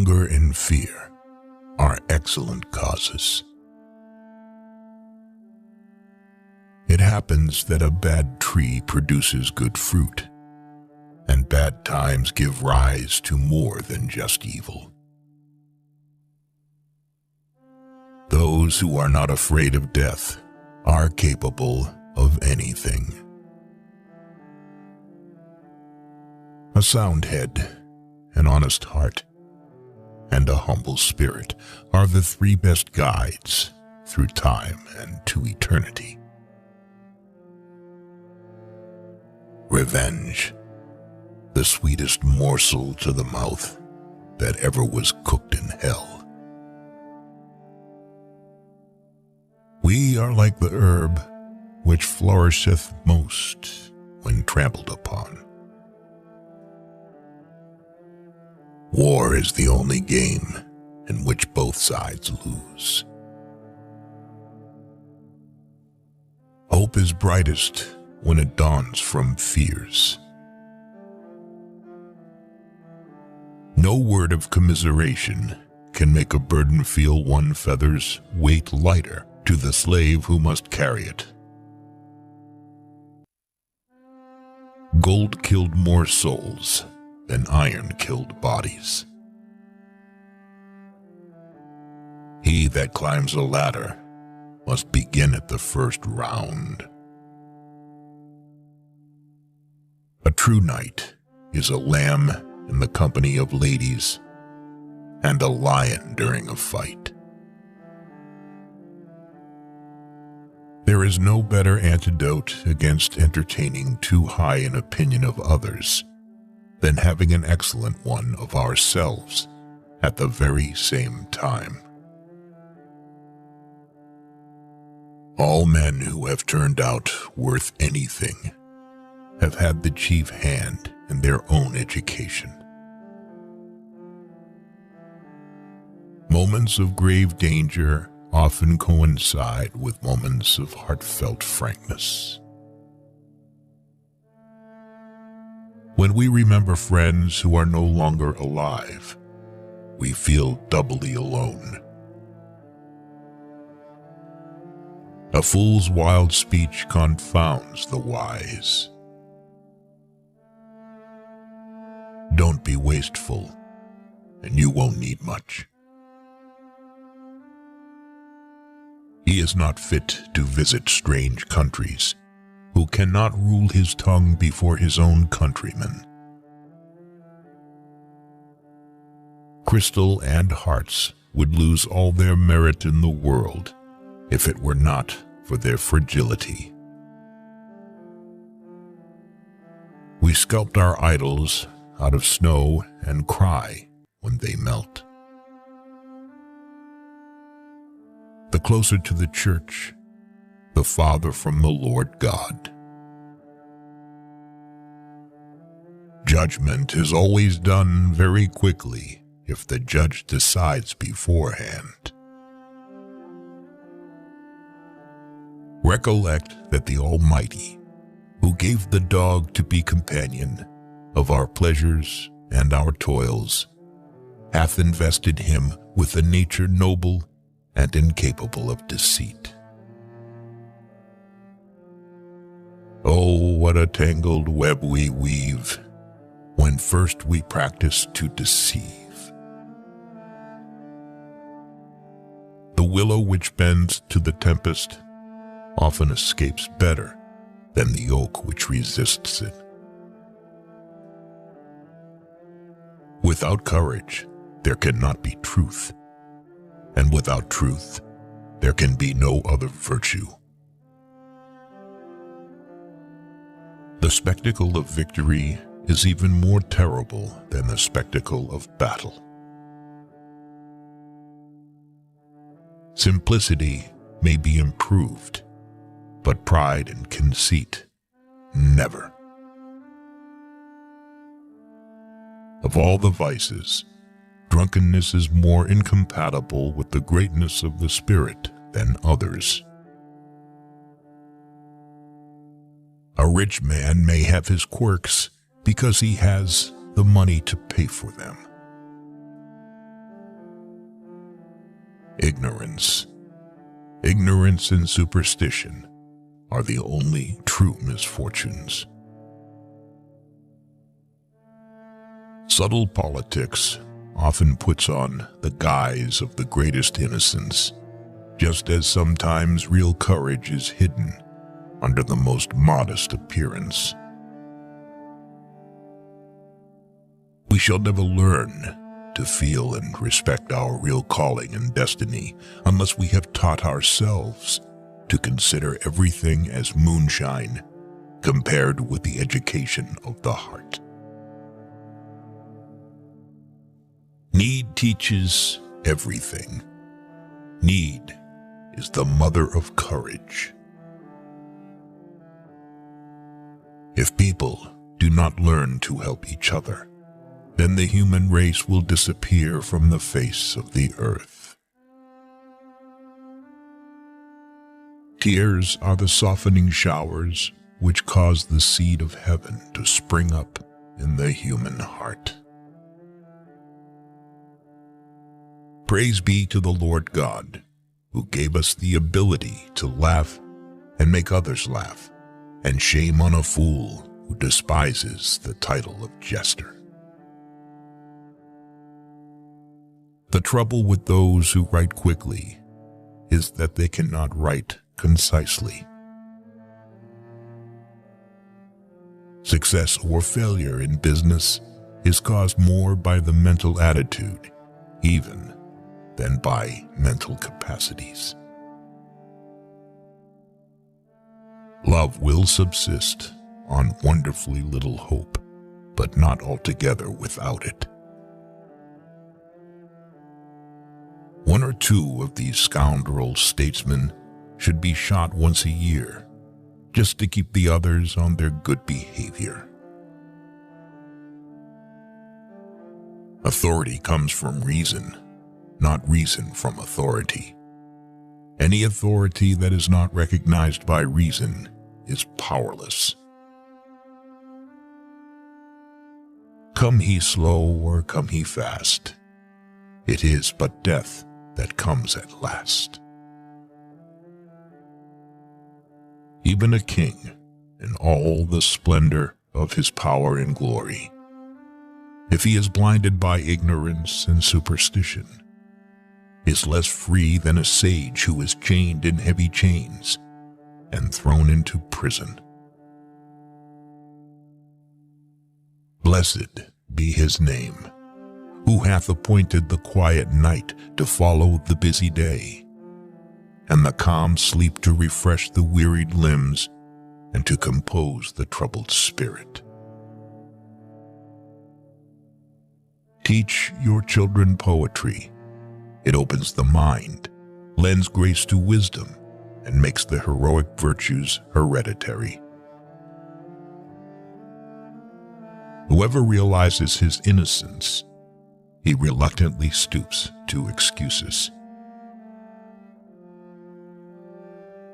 Hunger and fear are excellent causes. It happens that a bad tree produces good fruit, and bad times give rise to more than just evil. Those who are not afraid of death are capable of anything. A sound head, an honest heart, and a humble spirit are the three best guides through time and to eternity. Revenge, the sweetest morsel to the mouth that ever was cooked in hell. We are like the herb which flourisheth most when trampled upon. War is the only game in which both sides lose. Hope is brightest when it dawns from fears. No word of commiseration can make a burden feel one feather's weight lighter to the slave who must carry it. Gold killed more souls than iron killed bodies. He that climbs a ladder must begin at the first round. A true knight is a lamb in the company of ladies and a lion during a fight. There is no better antidote against entertaining too high an opinion of others than having an excellent one of ourselves at the very same time. All men who have turned out worth anything have had the chief hand in their own education. Moments of grave danger often coincide with moments of heartfelt frankness. When we remember friends who are no longer alive, we feel doubly alone. A fool's wild speech confounds the wise. Don't be wasteful, and you won't need much. He is not fit to visit strange countries, who cannot rule his tongue before his own countrymen. Crystal and hearts would lose all their merit in the world if it were not for their fragility. We sculpt our idols out of snow and cry when they melt. The closer to the church, the farther from the Lord God. Judgment is always done very quickly if the judge decides beforehand. Recollect that the Almighty, who gave the dog to be companion of our pleasures and our toils, hath invested him with a nature noble and incapable of deceit. Oh, what a tangled web we weave when first we practice to deceive. The willow which bends to the tempest often escapes better than the oak which resists it. Without courage, there cannot be truth, and without truth, there can be no other virtue. The spectacle of victory is even more terrible than the spectacle of battle. Simplicity may be improved, but pride and conceit, never. Of all the vices, drunkenness is more incompatible with the greatness of the spirit than others. A rich man may have his quirks because he has the money to pay for them. Ignorance. Ignorance and superstition are the only true misfortunes. Subtle politics often puts on the guise of the greatest innocence, just as sometimes real courage is hidden under the most modest appearance. We shall never learn to feel and respect our real calling and destiny unless we have taught ourselves to consider everything as moonshine compared with the education of the heart. Need teaches everything. Need is the mother of courage. If people do not learn to help each other, then the human race will disappear from the face of the earth. Tears are the softening showers which cause the seed of heaven to spring up in the human heart. Praise be to the Lord God, who gave us the ability to laugh and make others laugh, and shame on a fool who despises the title of jester. The trouble with those who write quickly is that they cannot write concisely. Success or failure in business is caused more by the mental attitude, even than by mental capacities. Love will subsist on wonderfully little hope, but not altogether without it. One or two of these scoundrel statesmen should be shot once a year, just to keep the others on their good behavior. Authority comes from reason, not reason from authority. Any authority that is not recognized by reason is powerless. Come he slow or come he fast, it is but death that comes at last. Even a king, in all the splendor of his power and glory, if he is blinded by ignorance and superstition, is less free than a sage who is chained in heavy chains and thrown into prison. Blessed be his name, who hath appointed the quiet night to follow the busy day, and the calm sleep to refresh the wearied limbs and to compose the troubled spirit. Teach your children poetry. It opens the mind, lends grace to wisdom, and makes the heroic virtues hereditary. Whoever realizes his innocence, he reluctantly stoops to excuses.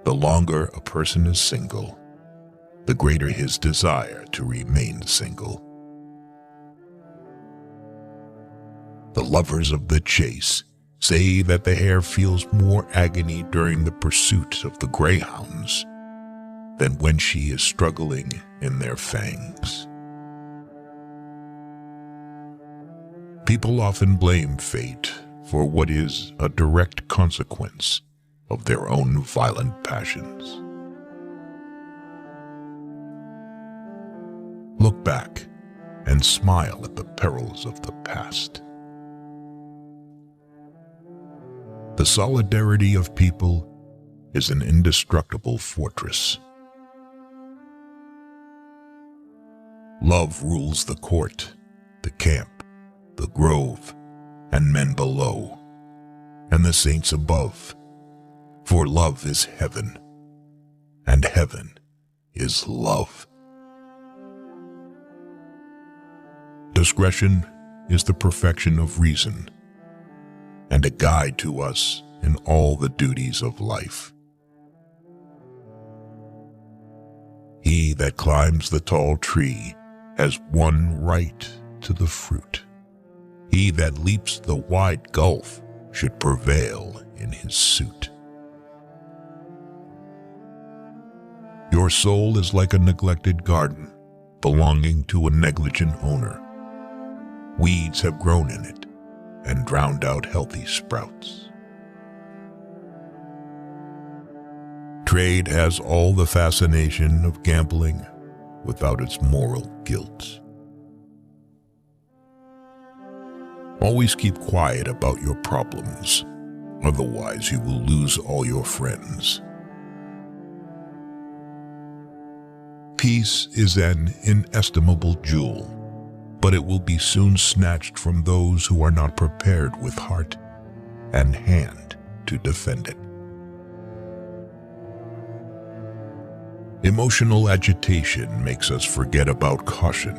The longer a person is single, the greater his desire to remain single. The lovers of the chase say that the hare feels more agony during the pursuit of the greyhounds than when she is struggling in their fangs. People often blame fate for what is a direct consequence of their own violent passions. Look back and smile at the perils of the past. The solidarity of people is an indestructible fortress. Love rules the court, the camp, the grove, and men below, and the saints above, for love is heaven, and heaven is love. Discretion is the perfection of reason, and a guide to us in all the duties of life. He that climbs the tall tree has one right to the fruit. He that leaps the wide gulf should prevail in his suit. Your soul is like a neglected garden belonging to a negligent owner. Weeds have grown in it and drowned out healthy sprouts. Trade has all the fascination of gambling without its moral guilt. Always keep quiet about your problems, otherwise you will lose all your friends. Peace is an inestimable jewel, but it will be soon snatched from those who are not prepared with heart and hand to defend it. Emotional agitation makes us forget about caution,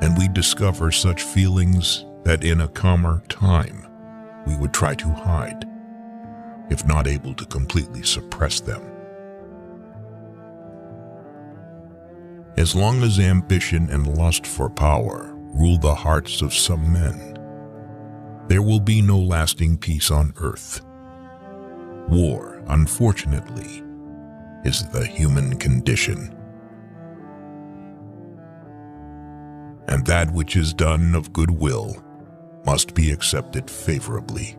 and we discover such feelings that in a calmer time we would try to hide, if not able to completely suppress them. As long as ambition and lust for power rule the hearts of some men, there will be no lasting peace on earth. War, unfortunately, is the human condition. And that which is done of good will must be accepted favorably.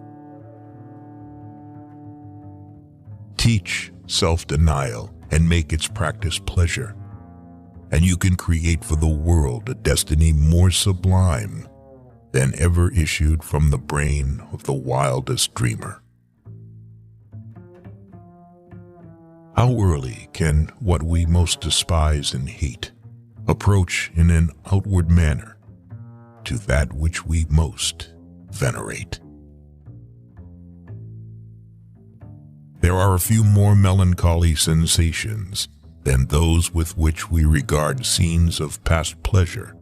Teach self-denial and make its practice pleasure, and you can create for the world a destiny more sublime than ever issued from the brain of the wildest dreamer. How early can what we most despise and hate approach in an outward manner to that which we most venerate? There are a few more melancholy sensations than those with which we regard scenes of past pleasure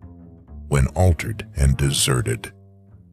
when altered and deserted